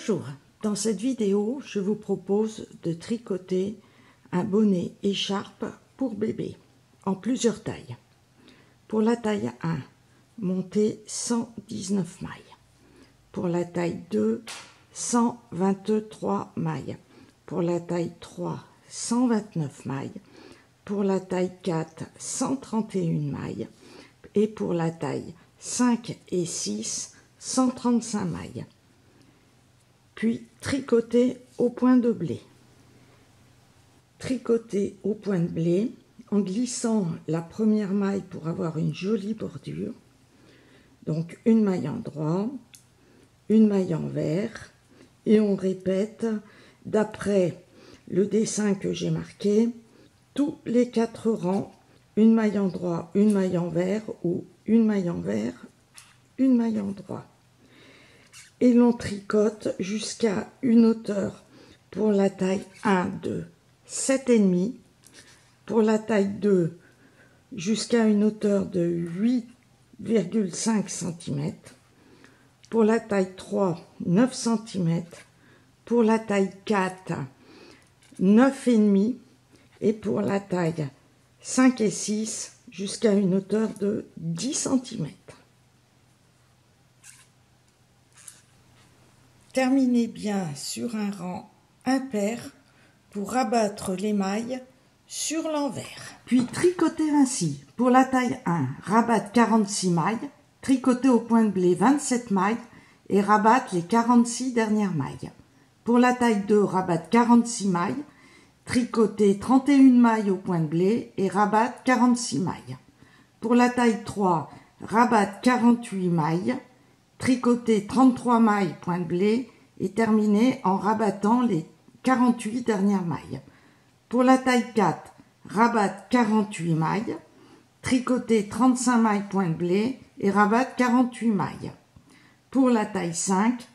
Bonjour, dans cette vidéo, je vous propose de tricoter un bonnet écharpe pour bébé en plusieurs tailles. Pour la taille 1, montez 119 mailles. Pour la taille 2, 123 mailles. Pour la taille 3, 129 mailles. Pour la taille 4, 131 mailles. Et pour la taille 5 et 6, 135 mailles. Puis tricoter au point de blé. Tricoter au point de blé en glissant la première maille pour avoir une jolie bordure. Donc une maille en droit, une maille en vert, et on répète d'après le dessin que j'ai marqué tous les 4 rangs, une maille en droit, une maille en vert ou une maille en vert, une maille en droit. Et l'on tricote jusqu'à une hauteur pour la taille 1 de 7,5, pour la taille 2 jusqu'à une hauteur de 8,5 cm, pour la taille 3 9 cm, pour la taille 4 9,5 et pour la taille 5 et 6 jusqu'à une hauteur de 10 cm. Terminez bien sur un rang impair pour rabattre les mailles sur l'envers. Puis tricotez ainsi. Pour la taille 1, rabattre 46 mailles, tricoter au point de blé 27 mailles et rabattre les 46 dernières mailles. Pour la taille 2, rabattre 46 mailles, tricoter 31 mailles au point de blé et rabattre 46 mailles. Pour la taille 3, rabattre 48 mailles, tricoter 33 mailles point de blé et terminer en rabattant les 48 dernières mailles. Pour la taille 4, rabattre 48 mailles, tricoter 35 mailles point de blé et rabattre 48 mailles. Pour la taille 5,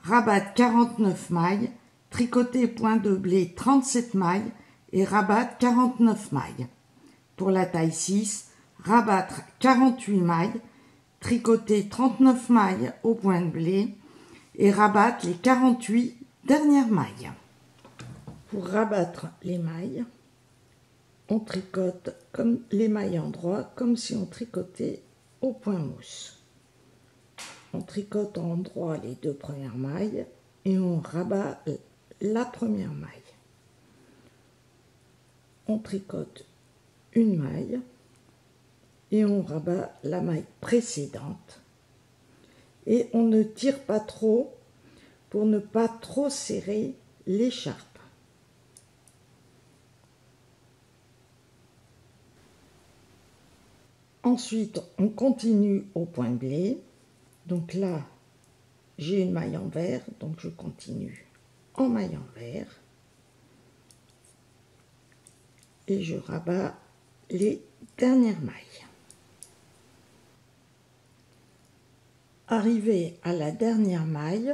rabattre 49 mailles, tricoter point de blé 37 mailles et rabattre 49 mailles. Pour la taille 6, rabattre 48 mailles, tricoter 39 mailles au point de blé et rabattre les 48 dernières mailles. Pour rabattre les mailles, on tricote comme les mailles en droit, comme si on tricotait au point mousse. On tricote en droit les 2 premières mailles et on rabat la première maille. On tricote une maille et on rabat la maille précédente. Et on ne tire pas trop pour ne pas trop serrer l'écharpe. Ensuite, on continue au point de blé. Donc là, j'ai une maille en vert, donc je continue en maille en vert. Et je rabats les dernières mailles. Arrivé à la dernière maille,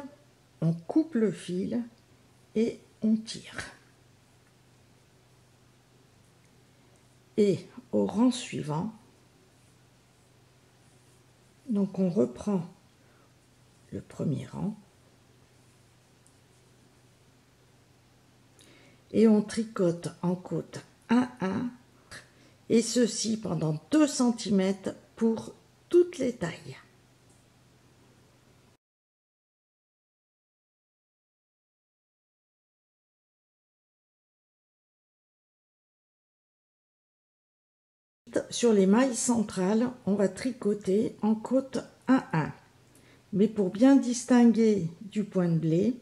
on coupe le fil et on tire. Et au rang suivant, donc on reprend le premier rang et on tricote en côte 1-1 et ceci pendant 2 cm pour toutes les tailles. Sur les mailles centrales, on va tricoter en côte 1-1. Mais pour bien distinguer du point de blé,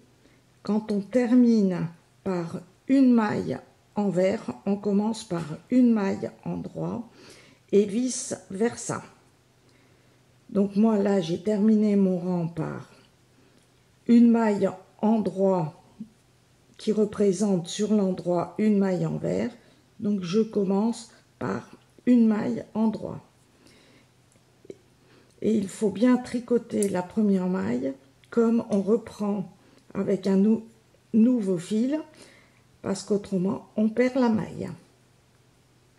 quand on termine par une maille en vert, on commence par une maille en droit et vice versa. Donc moi là, j'ai terminé mon rang par une maille en droit qui représente sur l'endroit une maille en vert. Donc je commence par une maille en droit. Et il faut bien tricoter la première maille comme on reprend avec un nouveau fil parce qu'autrement on perd la maille.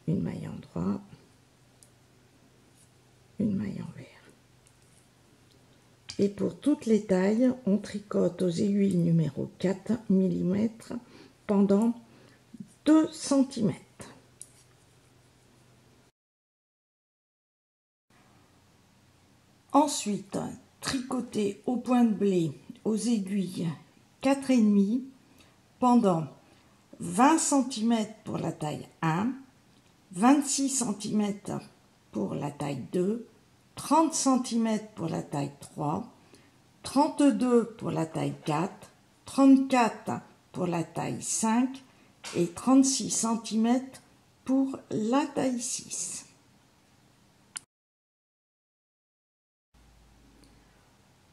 Une maille en droit, une maille en vert. Et pour toutes les tailles, on tricote aux aiguilles numéro 4 mm pendant 2 cm. Ensuite, tricoter au point de blé aux aiguilles 4,5 pendant 20 cm pour la taille 1, 26 cm pour la taille 2, 30 cm pour la taille 3, 32 pour la taille 4, 34 pour la taille 5 et 36 cm pour la taille 6.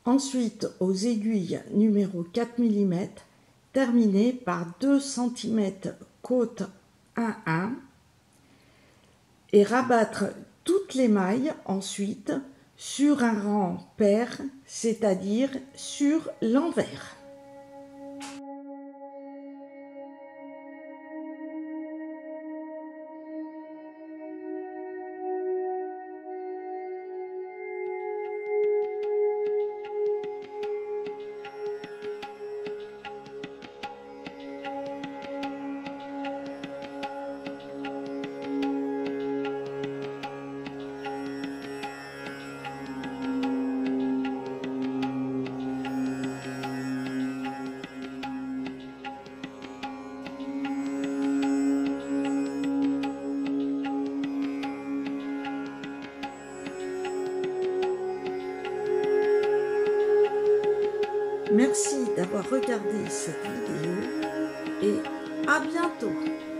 Ensuite, aux aiguilles numéro 4 mm, terminer par 2 cm côte 1-1 et rabattre toutes les mailles ensuite sur un rang pair, c'est-à-dire sur l'envers. Merci d'avoir regardé cette vidéo et à bientôt.